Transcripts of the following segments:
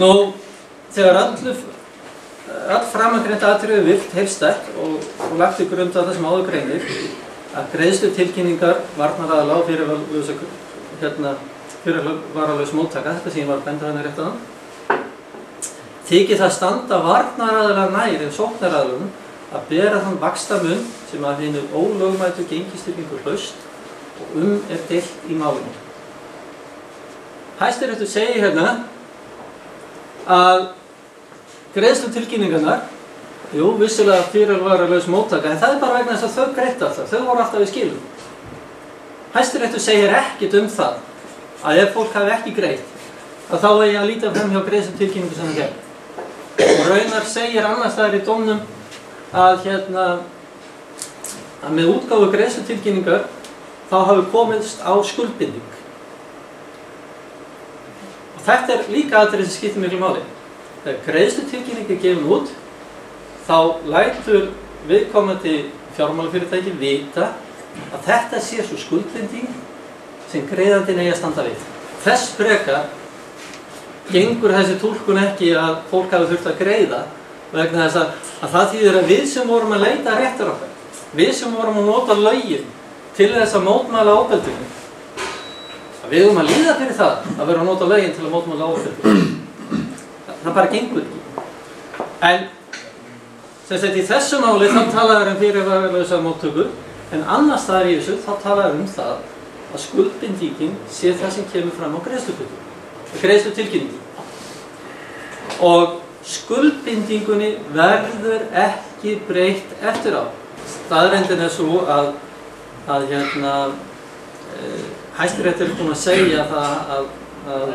Nú, þegar öll framangreint atriði virt heildstætt og lagt í grund að það sem áður greinir, að greiðslutilkynningar varnaraðila og fyrirvaralaus móttaka, þetta sem ég var að benda hérna rétt á, þykir það standa varnaraðila nær en sóknaraðilum að bera þann vaxtamun sem að hinu ólögmætu gengistryggingu hlaust og er deilt í málinu. Hæstiréttur segir hérna að greiðslutilkynningarnar, jú, vissulega fyrirvaralaus móttaka, en það er bara vegna þess að þau greiddu alltaf, þau voru alltaf í skilum. Hæstiréttur segir ekkert það að ef fólk hafi ekki greitt, að þá eigi að líta fram hjá greiðslutilkynningu sem það gerði. Og raunar segir annars staðar í dómnum að með útgáfu greiðslutilkynningar þá hafi komist á skuldbinding. Og þetta er líka atriði sem skiptir miklu máli. Þegar greiðslutilkynning er gefin út, þá lætur viðkomandi fjármálafyrirtæki vita að þetta sé svo skuldbinding sem greiðandinn eigi að standa við. Þess frekar gengur þessi túlkun ekki að fólk hafi þurft að greiða vegna þess að það þýðir að við sem vorum að leita réttar okkar, við sem vorum að nota lögin til þess að mótmæla ofbeldinu, að við höfum að líða fyrir það að vera að nota lögin til að mótmæla ofbeldinu. Það bara gengur ekki. En sem sagt í þessu máli þá talaður fyrirvaralausa móttöku, en annars staðar í þessu þá talaður það að skuldbindingin sé það sem kemur fram á greiðslutilkynningu. Og skuldbindingunni verður ekki breytt eftir á. Staðreyndin er svo að Hæstiréttur er búinn að segja það að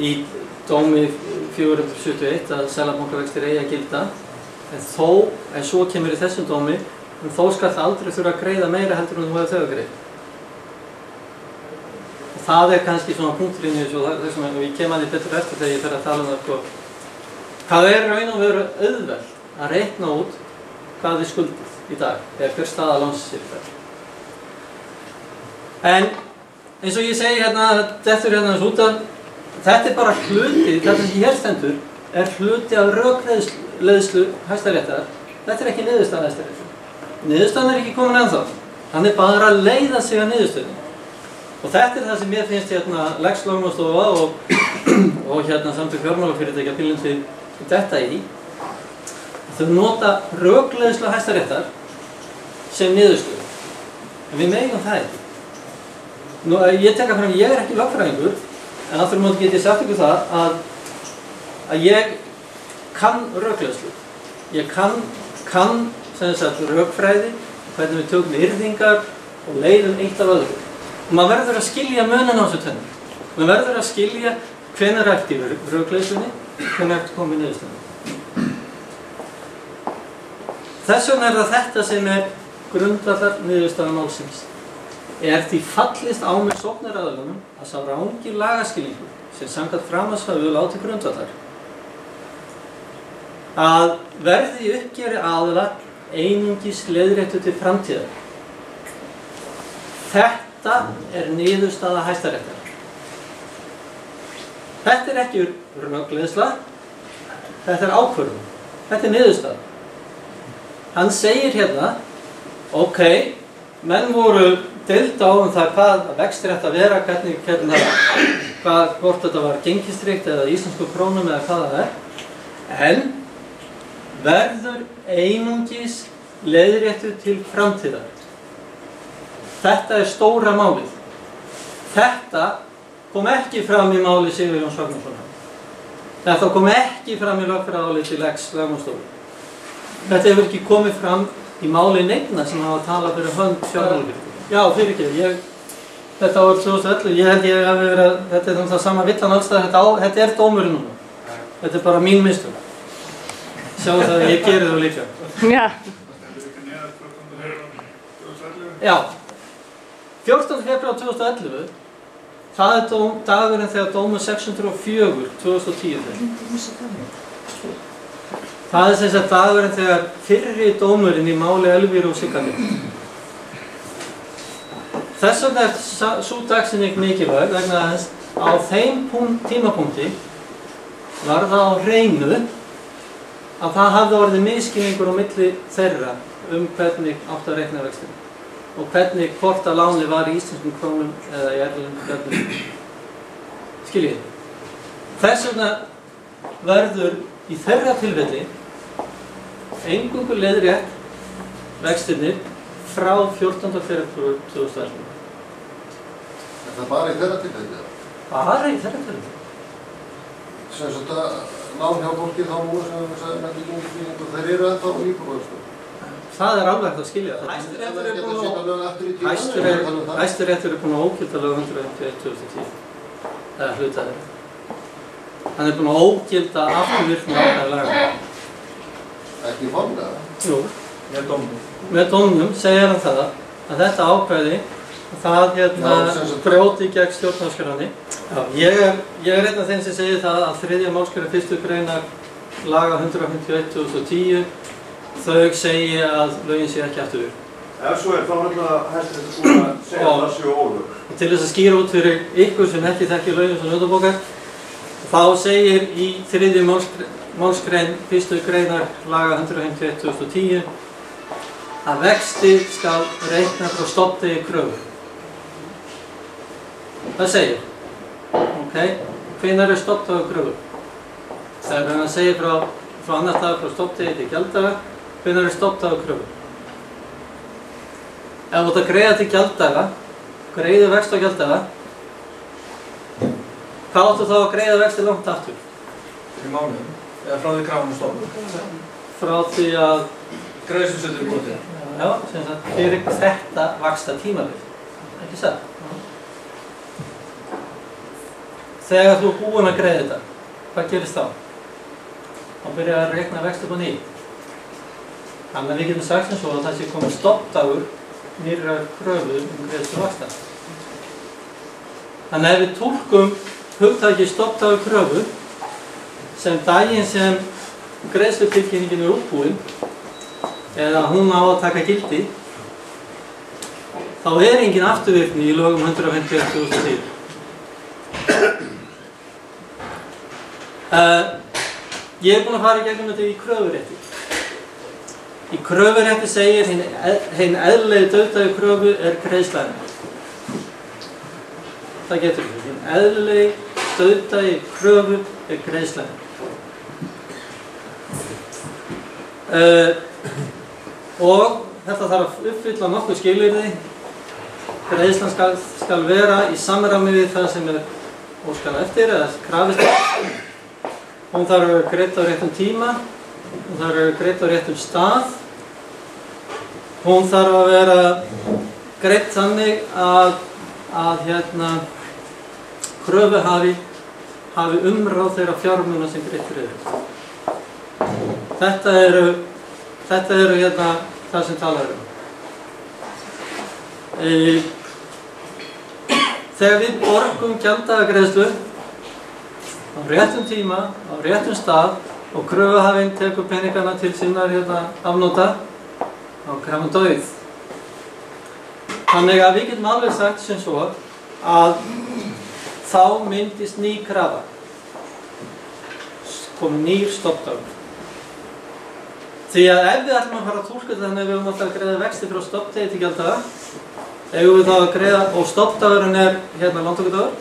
í dómi 471 að seðlabankavextir eigi að gilda, en svo kemur í þessum dómi, en þó skal það aldrei þurfa að greiða meira heldur en þú hefur þau að greiða. Það er kannski svona punkturinn í þessu og ég kem að því betur eftir þegar ég fer að tala það. Hvað er raun og veru auðvelt að reikna út hvað þið skuldið í dag, eða hver staða lánsins er í dag. En eins og ég segi þetta er bara hluti, þetta sem hér stendur, er hluti af rökleiðslu Hæstaréttar. Þetta er ekki niðurstaða Hæstaréttar. Niðurstaðan er ekki komin ennþá. Hann er bara að leiða sig að niðurstöðunni. Og þetta er það sem mér finnst Lex Lögmannsstofa og samtök fjármálafyrirtækja pílum þetta í. Þau nota rökleiðslu Hæstaréttar sem niðurstöðu. En við megum það ekki. Nú, ég tek fram, ég er ekki lögfræðingur, en aftur á móti get ég sagt ykkur það að ég kann rökleiðslu. Ég kann sem sagt rökfræði, hvernig við tökum yrðingar og leiðum eitt af öðru. Og maður verður að skilja munin á þessu tvennu. Maður verður að skilja hvenær ertu í rökleiðslunni, hvenær ertu komið í niðurstöðunni. Þess vegna er það þetta sem er grundvallar niðurstaða málsins. Er því fallist á með sóknaraðilunum að sá rangi lagaskilningur sem samkvæmt framhaldsfræði láti grundvallar að verði uppgjöri aðila einungis leiðréttu til framtíðar. Þetta er niðurstaða Hæstaréttar. Þetta er ekki rökleiðsla, þetta er ákvörðun. Þetta er niðurstaða. Hann segir hérna, ok, menn voru deilt á það hvað vextir ætti að vera, hvort þetta var gengistryggt eða íslensku krónum eða hvað það er, en verður einungis leiðréttu til framtíðar. Þetta er stóra málið. Þetta kom ekki fram í máli Sigurjóns Ragnarssonar. Þetta kom ekki fram í lögfræðiáliti Lex Lögmannsstofu. Þetta hefur ekki komið fram í máli neinna sem hafa talað fyrir hönd fjármálafyrirtækja. Já, fyrirgefðu, þetta ár 2011, ég held ég hafi verið að þetta er það sama villan alls staðar, þetta er dómurinn núna. Þetta er bara mín mistök. Sjáu það að ég geri það líka. Já. Já. 14. febrúar 2011, það er dagurinn þegar dómur 604 2010. Það er sem sagt dagurinn þegar fyrri dómurinn í máli Elvíru og Siggalín. Þess vegna er sú dagsetning mikilvæg vegna þess að á þeim tímapunkti var það á hreinu að það hafði orðið misskilningur á milli þeirra hvernig átti að reikna vextina og hvernig hvort að lánið var í íslenskum krónum eða í erlendum gjaldmiðlum. Skiljið. Þess vegna verður í þeirra tilfelli eingöngu leiðrétt vextirnir frá 14. febrúar 2011. Er það bara í þeirra tilfelli? Bara í þeirra tilfelli. Sem sagt að lán hjá fólki þá nú sem við sagðum að þeir eru ennþá íbúðarvöxtum. Það er alveg hægt að skilja. Hæstiréttur er búinn að ógilda lög 151/2010. Það er hluta þeirra. Hann er búinn að ógilda afturvirkni ákvæði laga. Ekki formlega? Jú. Með dómnum segir hann það að þetta ákvæði það brjóti gegn stjórnarskránni. Ég er einn af þeim sem segir það að 3. málsgrein 1. greinar laga 151/2010 þau segi að lögin sé ekki afturvirk. Ef svo þá Hæstiréttur búinn að segja að það séu ólög. Til þess að skýra út fyrir ykkur sem ekki þekkir lögin sem nautabókar, þá segir í 3. málsgrein 1. greinar laga 151/2010 að vexti skal reikna frá stofndegi kröfu. Það segir. Hvenær er stofndagur kröfu? Þegar hann segir frá annar dag frá stofndegi til gjalddaga, hvenær er stofndagur kröfu? Ef þú ert að greiða til gjalddaga, greiði vexti á gjalddaga, hvað áttu þá að greiða vexti langt aftur? 3 mánuðum, eða frá því krafan stofn. Frá því að greiðslusetur er brotið. Já, sem sagt, fyrir þetta vaxta tímabil. Ekki satt? Þegar þú er búinn að greiða þetta, hvað gerist þá? Þá byrjar að reikna vexti upp á nýtt. Þannig að við getum sagt eins og að það sé komið stofndagur nýrrar kröfu greiðslu vaxta. Þannig að ef við túlkum hugtakið stofndagur kröfu sem daginn sem greiðslutilkynningin er útbúin eða hún á að taka gildi, þá er engin afturvirkni í lögum 151/2010. Ég er búinn að fara í gegnum þetta í kröfurétti. Í kröfurétti segir hinn eðlilegi dauðdagi kröfu er greiðslan. Það getur við. Hinn eðlilegi dauðdagi kröfu er greiðslan. Og þetta þarf að uppfylla nokkuð skilyrði. Greiðslan skal vera í samræmi við það sem er óskað eftir eða krafist. Hún þarf að vera greidd á réttum tíma, hún þarf að vera greidd á réttum stað, hún þarf að vera greidd þannig að kröfuhafi hafi umráð þeirra fjármuna sem greiddir eru. Þetta eru það sem talar um. Þegar við borgum gjalddagagreiðslu á réttum tíma, á réttum stað og kröfuhafinn tekur peningana til sinnar afnota, þá er krafan dauð. Þannig að við getum alveg sagt sem svo að þá myndist ný krafa, komið nýr stofndagur. Því að ef við ætlum að fara að túlka þannig að við höfum alltaf að greiða vexti frá stofndegi til gjalddaga, eigum við þá að greiða, og stofndagurinn er lántökudagur,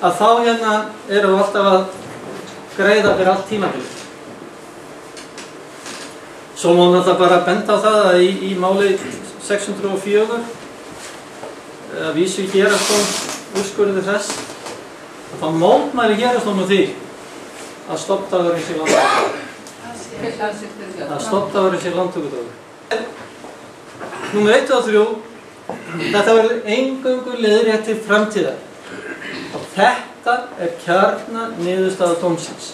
að þá erum við alltaf að greiða fyrir allt tímabilið. Svo má náttúrulega bara benda á það að í máli 604 að vísu í héraðsdóm úrskurði þess að þá mótmæli héraðsdómur því að stofndagurinn sé lántökudagur. Að stofndagurinn sé lántökudagur. Númer 1 og 3, þetta verður eingöngu leiðrétt til framtíðar. Og þetta er kjarna niðurstaða dómsins.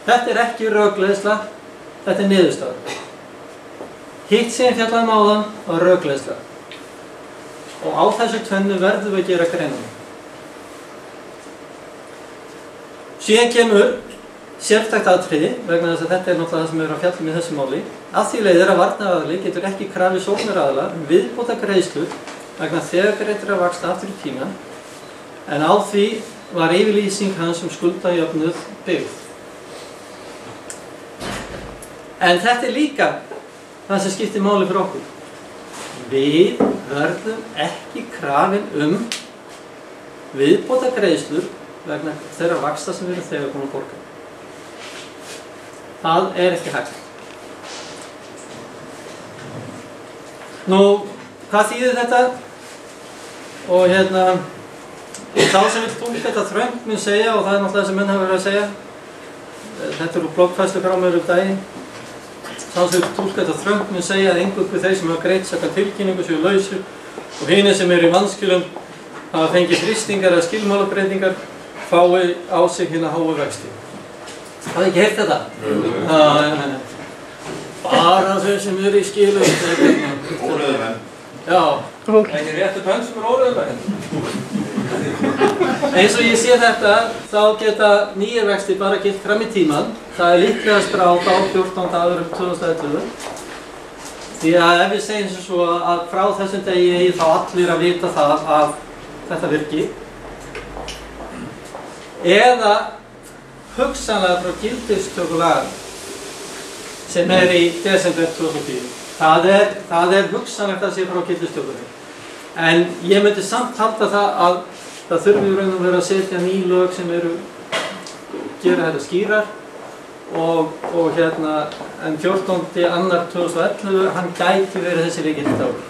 Þetta er ekki rökleiðsla, þetta er niðurstaða. Hitt sem fjallaði áðan var rökleiðsla. Og á þessu tvennu verðum við að gera greinarmun. Síðan kemur sértækt atriði, vegna þess að þetta er náttúrulega það sem við erum að fjalla með þessu máli. Af því leiðir að varnaraðili getur ekki krafið sóknaraðila viðbóta greiðslur vegna þegar greiddra vaxta aftur í tíma, en á því var yfirlýsing hans skuldajöfnuð byggð. En þetta líka það sem skiptir máli fyrir okkur. Við verðum ekki krafin viðbótargreiðslur vegna þeirra vaxta sem við erum þegar búin að borga. Það ekki hægt. Nú, hvað þýðir þetta? Og þá sem við túlka þetta þröngt mun segja, og það náttúrulega sem menn hafa verið að segja, þetta eru bloggfærslu frá mér daginn, þá sem við túlka þetta þröngt mun segja að eingöngu þeir sem hafa greitt samkvæmt tilkynningu séu lausir og hinir sem eru í vanskilum hafa fengið frystingar eða skilmálabreytingar fái á sig hérna háu vexti. Hafið ekki heyrt þetta? Bara þau sem eru í skilum. Óröðumenn. Já. Ekki réttu pönn sem óröðumenn. Eins og ég sé þetta, þá geta nýja vexti bara gilt fram í tíman. Það líklegast á 14. dagur 2011. Því að ef við segjum sem svo að frá þessum degi eigi þá allir að vita það að þetta virki. Eða hugsanlega frá gildistöku laga sem í desember 2010. Það hugsanlegt að sé frá gildistökunni. En ég myndi samt halda það að það þurfi í raun og veru að setja ný lög sem gera þetta skýrar en 14. annar 2011 hann gæti verið þessi vikildagur.